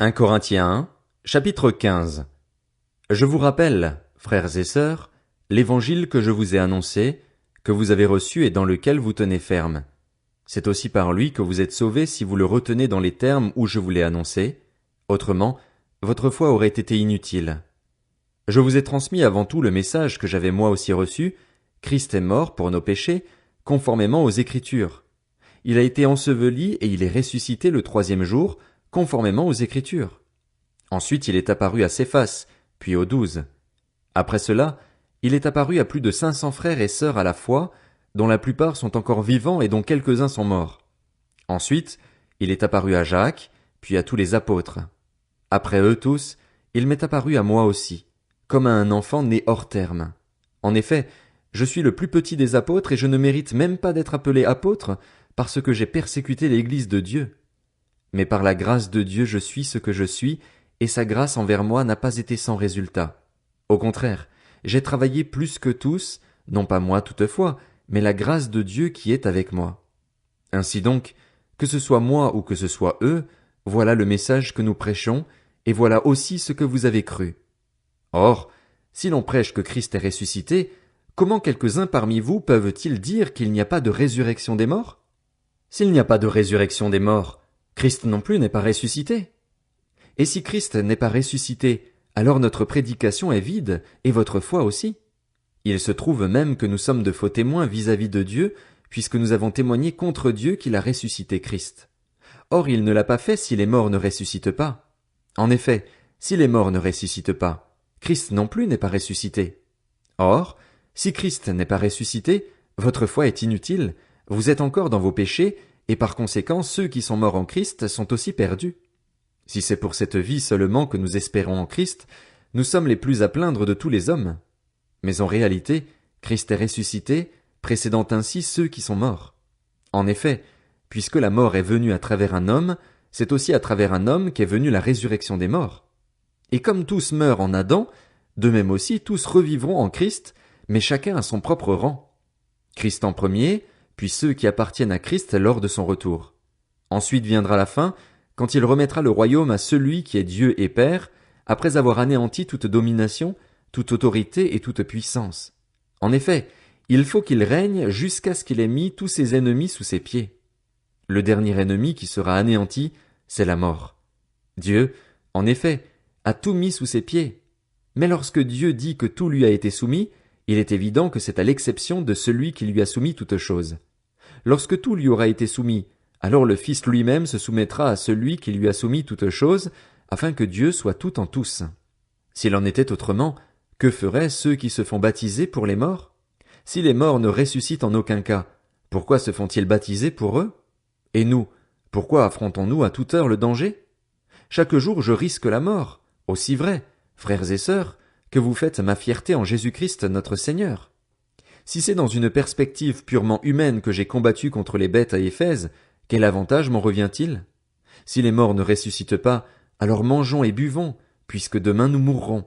1 Corinthiens 1, chapitre 15. Je vous rappelle, frères et sœurs, l'évangile que je vous ai annoncé, que vous avez reçu et dans lequel vous tenez ferme. C'est aussi par lui que vous êtes sauvés si vous le retenez dans les termes où je vous l'ai annoncé. Autrement, votre foi aurait été inutile. Je vous ai transmis avant tout le message que j'avais moi aussi reçu. Christ est mort pour nos péchés, conformément aux Écritures. Il a été enseveli et il est ressuscité le troisième jour, conformément aux Écritures. Ensuite il est apparu à Céphas, puis aux 12. Après cela, il est apparu à plus de 500 frères et sœurs à la fois, dont la plupart sont encore vivants et dont quelques-uns sont morts. Ensuite, il est apparu à Jacques, puis à tous les apôtres. Après eux tous, il m'est apparu à moi aussi, comme à un enfant né hors terme. En effet, je suis le plus petit des apôtres et je ne mérite même pas d'être appelé apôtre, parce que j'ai persécuté l'Église de Dieu. Mais par la grâce de Dieu je suis ce que je suis, et sa grâce envers moi n'a pas été sans résultat. Au contraire, j'ai travaillé plus que tous, non pas moi toutefois, mais la grâce de Dieu qui est avec moi. Ainsi donc, que ce soit moi ou que ce soit eux, voilà le message que nous prêchons, et voilà aussi ce que vous avez cru. Or, si l'on prêche que Christ est ressuscité, comment quelques-uns parmi vous peuvent-ils dire qu'il n'y a pas de résurrection des morts? S'il n'y a pas de résurrection des morts, Christ non plus n'est pas ressuscité. Et si Christ n'est pas ressuscité, alors notre prédication est vide, et votre foi aussi. Il se trouve même que nous sommes de faux témoins vis-à-vis de Dieu, puisque nous avons témoigné contre Dieu qu'il a ressuscité Christ. Or il ne l'a pas fait si les morts ne ressuscitent pas. En effet, si les morts ne ressuscitent pas, Christ non plus n'est pas ressuscité. Or, si Christ n'est pas ressuscité, votre foi est inutile, vous êtes encore dans vos péchés, et par conséquent ceux qui sont morts en Christ sont aussi perdus. Si c'est pour cette vie seulement que nous espérons en Christ, nous sommes les plus à plaindre de tous les hommes. Mais en réalité, Christ est ressuscité, précédant ainsi ceux qui sont morts. En effet, puisque la mort est venue à travers un homme, c'est aussi à travers un homme qu'est venue la résurrection des morts. Et comme tous meurent en Adam, de même aussi tous revivront en Christ, mais chacun à son propre rang. Christ en premier, puis ceux qui appartiennent à Christ lors de son retour. Ensuite viendra la fin, quand il remettra le royaume à celui qui est Dieu et Père, après avoir anéanti toute domination, toute autorité et toute puissance. En effet, il faut qu'il règne jusqu'à ce qu'il ait mis tous ses ennemis sous ses pieds. Le dernier ennemi qui sera anéanti, c'est la mort. Dieu, en effet, a tout mis sous ses pieds. Mais lorsque Dieu dit que tout lui a été soumis, il est évident que c'est à l'exception de celui qui lui a soumis toutes choses. Lorsque tout lui aura été soumis, alors le Fils lui-même se soumettra à celui qui lui a soumis toutes choses, afin que Dieu soit tout en tous. S'il en était autrement, que feraient ceux qui se font baptiser pour les morts? Si les morts ne ressuscitent en aucun cas, pourquoi se font-ils baptiser pour eux? Et nous, pourquoi affrontons-nous à toute heure le danger? Chaque jour je risque la mort, aussi vrai, frères et sœurs, que vous faites ma fierté en Jésus-Christ notre Seigneur. Si c'est dans une perspective purement humaine que j'ai combattu contre les bêtes à Éphèse, quel avantage m'en revient-il? Si les morts ne ressuscitent pas, alors mangeons et buvons, puisque demain nous mourrons.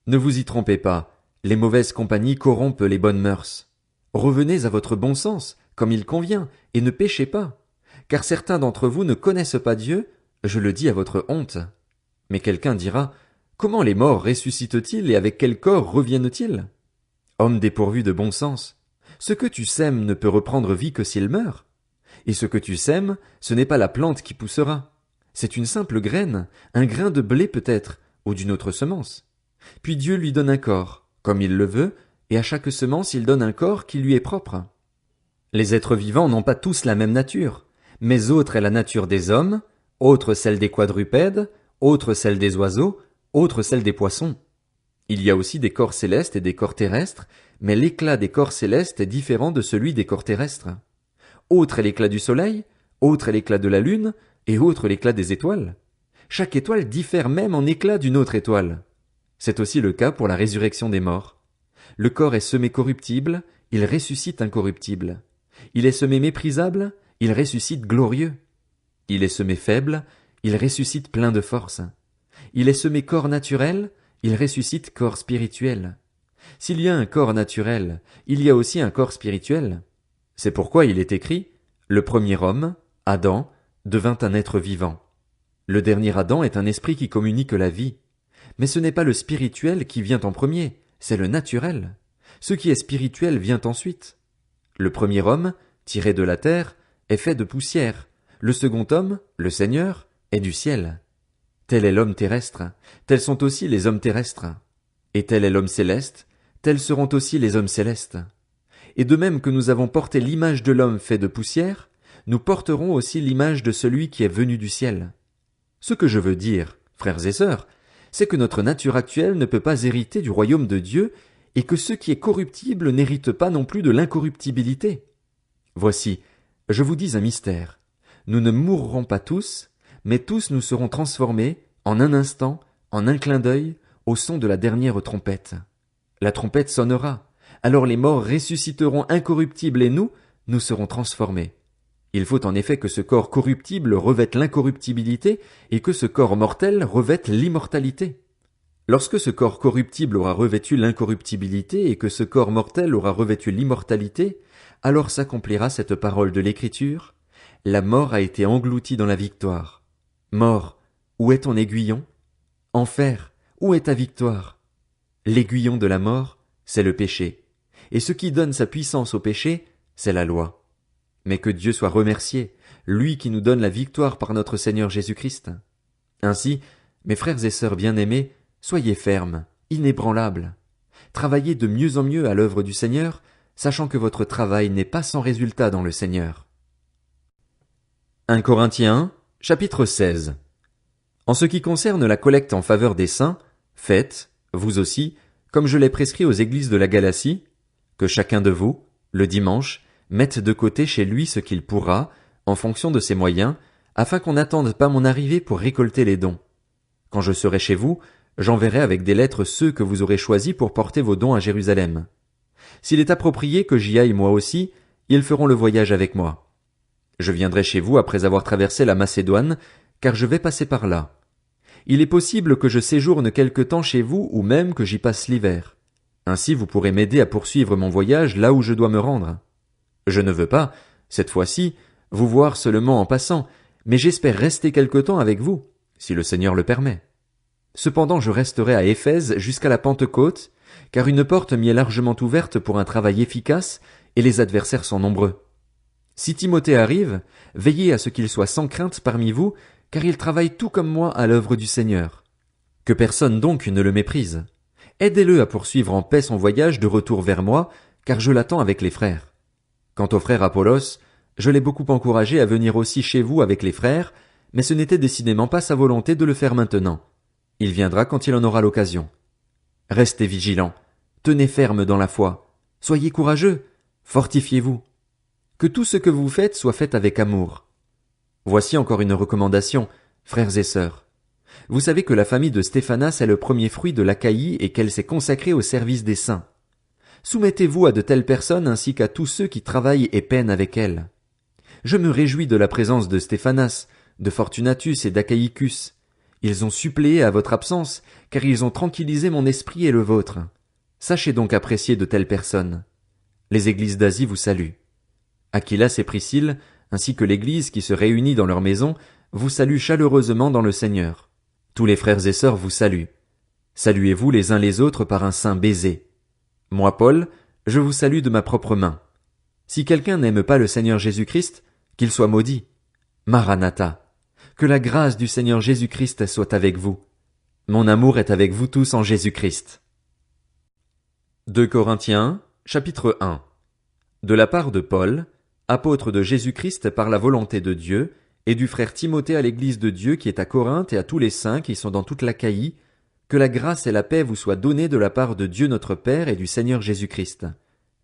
Ne vous y trompez pas, les mauvaises compagnies corrompent les bonnes mœurs. Revenez à votre bon sens, comme il convient, et ne péchez pas. Car certains d'entre vous ne connaissent pas Dieu, je le dis à votre honte. Mais quelqu'un dira, comment les morts ressuscitent-ils et avec quel corps reviennent-ils? Homme dépourvu de bon sens, ce que tu sèmes ne peut reprendre vie que s'il meurt. Et ce que tu sèmes, ce n'est pas la plante qui poussera. C'est une simple graine, un grain de blé peut-être, ou d'une autre semence. Puis Dieu lui donne un corps, comme il le veut, et à chaque semence il donne un corps qui lui est propre. Les êtres vivants n'ont pas tous la même nature, mais autre est la nature des hommes, autre celle des quadrupèdes, autre celle des oiseaux, autre celle des poissons. Il y a aussi des corps célestes et des corps terrestres, mais l'éclat des corps célestes est différent de celui des corps terrestres. Autre est l'éclat du soleil, autre est l'éclat de la lune, et autre l'éclat des étoiles. Chaque étoile diffère même en éclat d'une autre étoile. C'est aussi le cas pour la résurrection des morts. Le corps est semé corruptible, il ressuscite incorruptible. Il est semé méprisable, il ressuscite glorieux. Il est semé faible, il ressuscite plein de force. Il est semé corps naturel, il ressuscite corps spirituel. S'il y a un corps naturel, il y a aussi un corps spirituel. C'est pourquoi il est écrit, le premier homme, Adam, devint un être vivant. Le dernier Adam est un esprit qui communique la vie. Mais ce n'est pas le spirituel qui vient en premier, c'est le naturel. Ce qui est spirituel vient ensuite. Le premier homme, tiré de la terre, est fait de poussière. Le second homme, le Seigneur, est du ciel. Tel est l'homme terrestre, tels sont aussi les hommes terrestres. Et tel est l'homme céleste, tels seront aussi les hommes célestes. Et de même que nous avons porté l'image de l'homme fait de poussière, nous porterons aussi l'image de celui qui est venu du ciel. Ce que je veux dire, frères et sœurs, c'est que notre nature actuelle ne peut pas hériter du royaume de Dieu et que ce qui est corruptible n'hérite pas non plus de l'incorruptibilité. Voici, je vous dis un mystère. Nous ne mourrons pas tous, mais tous nous serons transformés, en un instant, en un clin d'œil, au son de la dernière trompette. La trompette sonnera, alors les morts ressusciteront incorruptibles et nous serons transformés. Il faut en effet que ce corps corruptible revête l'incorruptibilité et que ce corps mortel revête l'immortalité. Lorsque ce corps corruptible aura revêtu l'incorruptibilité et que ce corps mortel aura revêtu l'immortalité, alors s'accomplira cette parole de l'Écriture. La mort a été engloutie dans la victoire. Mort, où est ton aiguillon? Enfer, où est ta victoire? L'aiguillon de la mort, c'est le péché. Et ce qui donne sa puissance au péché, c'est la loi. Mais que Dieu soit remercié, lui qui nous donne la victoire par notre Seigneur Jésus-Christ. Ainsi, mes frères et sœurs bien-aimés, soyez fermes, inébranlables. Travaillez de mieux en mieux à l'œuvre du Seigneur, sachant que votre travail n'est pas sans résultat dans le Seigneur. 1 Corinthiens, chapitre 16. En ce qui concerne la collecte en faveur des saints, faites, vous aussi, comme je l'ai prescrit aux églises de la Galatie, que chacun de vous, le dimanche, mette de côté chez lui ce qu'il pourra, en fonction de ses moyens, afin qu'on n'attende pas mon arrivée pour récolter les dons. Quand je serai chez vous, j'enverrai avec des lettres ceux que vous aurez choisis pour porter vos dons à Jérusalem. S'il est approprié que j'y aille moi aussi, ils feront le voyage avec moi. Je viendrai chez vous après avoir traversé la Macédoine, car je vais passer par là. Il est possible que je séjourne quelque temps chez vous ou même que j'y passe l'hiver. Ainsi vous pourrez m'aider à poursuivre mon voyage là où je dois me rendre. Je ne veux pas, cette fois-ci, vous voir seulement en passant, mais j'espère rester quelque temps avec vous, si le Seigneur le permet. Cependant je resterai à Éphèse jusqu'à la Pentecôte, car une porte m'y est largement ouverte pour un travail efficace, et les adversaires sont nombreux. Si Timothée arrive, veillez à ce qu'il soit sans crainte parmi vous, car il travaille tout comme moi à l'œuvre du Seigneur. Que personne donc ne le méprise. Aidez-le à poursuivre en paix son voyage de retour vers moi, car je l'attends avec les frères. Quant au frère Apollos, je l'ai beaucoup encouragé à venir aussi chez vous avec les frères, mais ce n'était décidément pas sa volonté de le faire maintenant. Il viendra quand il en aura l'occasion. Restez vigilants, tenez ferme dans la foi, soyez courageux, fortifiez-vous. Que tout ce que vous faites soit fait avec amour. Voici encore une recommandation, frères et sœurs. Vous savez que la famille de Stéphanas est le premier fruit de l'Achaïe et qu'elle s'est consacrée au service des saints. Soumettez-vous à de telles personnes ainsi qu'à tous ceux qui travaillent et peinent avec elles. Je me réjouis de la présence de Stéphanas, de Fortunatus et d'Achaïcus. Ils ont suppléé à votre absence, car ils ont tranquillisé mon esprit et le vôtre. Sachez donc apprécier de telles personnes. Les églises d'Asie vous saluent. Aquilas et Priscille, ainsi que l'église qui se réunit dans leur maison, vous saluent chaleureusement dans le Seigneur. Tous les frères et sœurs vous saluent. Saluez-vous les uns les autres par un saint baiser. Moi, Paul, je vous salue de ma propre main. Si quelqu'un n'aime pas le Seigneur Jésus-Christ, qu'il soit maudit. Maranatha. Que la grâce du Seigneur Jésus-Christ soit avec vous. Mon amour est avec vous tous en Jésus-Christ. 2 Corinthiens, chapitre 1. De la part de Paul, apôtre de Jésus-Christ par la volonté de Dieu, et du frère Timothée à l'église de Dieu qui est à Corinthe et à tous les saints qui sont dans toute l'Achaïe, que la grâce et la paix vous soient données de la part de Dieu notre Père et du Seigneur Jésus-Christ.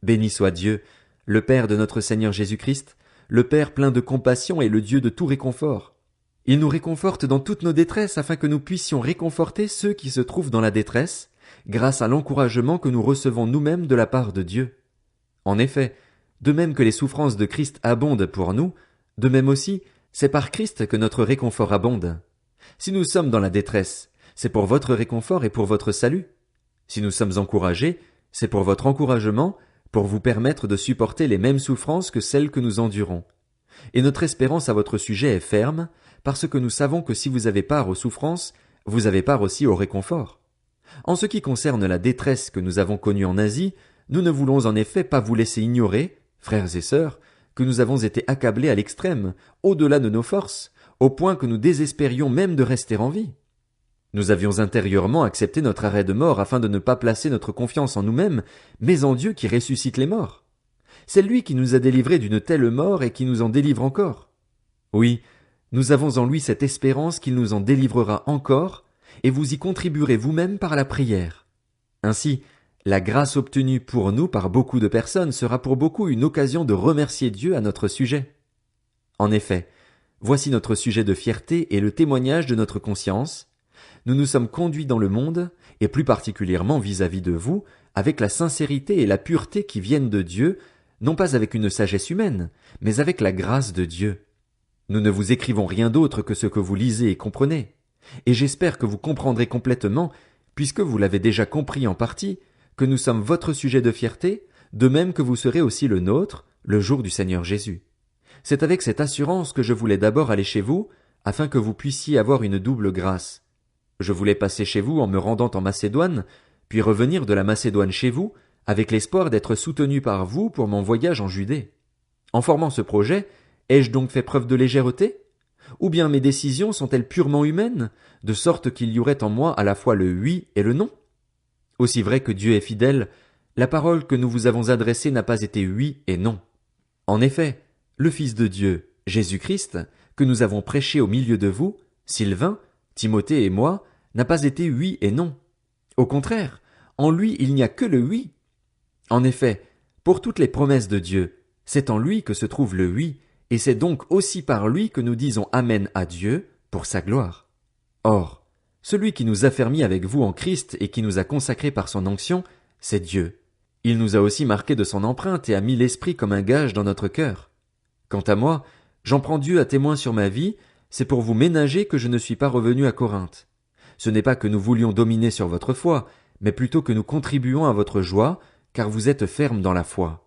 Béni soit Dieu, le Père de notre Seigneur Jésus-Christ, le Père plein de compassion et le Dieu de tout réconfort. Il nous réconforte dans toutes nos détresses afin que nous puissions réconforter ceux qui se trouvent dans la détresse, grâce à l'encouragement que nous recevons nous-mêmes de la part de Dieu. En effet, de même que les souffrances de Christ abondent pour nous, de même aussi, c'est par Christ que notre réconfort abonde. Si nous sommes dans la détresse, c'est pour votre réconfort et pour votre salut. Si nous sommes encouragés, c'est pour votre encouragement, pour vous permettre de supporter les mêmes souffrances que celles que nous endurons. Et notre espérance à votre sujet est ferme, parce que nous savons que si vous avez part aux souffrances, vous avez part aussi au réconfort. En ce qui concerne la détresse que nous avons connue en Asie, nous ne voulons en effet pas vous laisser ignorer, frères et sœurs, que nous avons été accablés à l'extrême, au-delà de nos forces, au point que nous désespérions même de rester en vie. Nous avions intérieurement accepté notre arrêt de mort afin de ne pas placer notre confiance en nous-mêmes, mais en Dieu qui ressuscite les morts. C'est lui qui nous a délivrés d'une telle mort et qui nous en délivre encore. Oui, nous avons en lui cette espérance qu'il nous en délivrera encore, et vous y contribuerez vous-même par la prière. Ainsi, la grâce obtenue pour nous par beaucoup de personnes sera pour beaucoup une occasion de remercier Dieu à notre sujet. En effet, voici notre sujet de fierté et le témoignage de notre conscience. Nous nous sommes conduits dans le monde, et plus particulièrement vis-à-vis de vous, avec la sincérité et la pureté qui viennent de Dieu, non pas avec une sagesse humaine, mais avec la grâce de Dieu. Nous ne vous écrivons rien d'autre que ce que vous lisez et comprenez. Et j'espère que vous comprendrez complètement, puisque vous l'avez déjà compris en partie, que nous sommes votre sujet de fierté, de même que vous serez aussi le nôtre, le jour du Seigneur Jésus. C'est avec cette assurance que je voulais d'abord aller chez vous, afin que vous puissiez avoir une double grâce. Je voulais passer chez vous en me rendant en Macédoine, puis revenir de la Macédoine chez vous, avec l'espoir d'être soutenu par vous pour mon voyage en Judée. En formant ce projet, ai-je donc fait preuve de légèreté? Ou bien mes décisions sont-elles purement humaines, de sorte qu'il y aurait en moi à la fois le oui et le non? Aussi vrai que Dieu est fidèle, la parole que nous vous avons adressée n'a pas été oui et non. En effet, le Fils de Dieu, Jésus-Christ, que nous avons prêché au milieu de vous, Sylvain, Timothée et moi, n'a pas été oui et non. Au contraire, en lui il n'y a que le oui. En effet, pour toutes les promesses de Dieu, c'est en lui que se trouve le oui, et c'est donc aussi par lui que nous disons Amen à Dieu, pour sa gloire. Or, celui qui nous affermit avec vous en Christ et qui nous a consacrés par son onction, c'est Dieu. Il nous a aussi marqués de son empreinte et a mis l'Esprit comme un gage dans notre cœur. Quant à moi, j'en prends Dieu à témoin sur ma vie, c'est pour vous ménager que je ne suis pas revenu à Corinthe. Ce n'est pas que nous voulions dominer sur votre foi, mais plutôt que nous contribuons à votre joie, car vous êtes fermes dans la foi.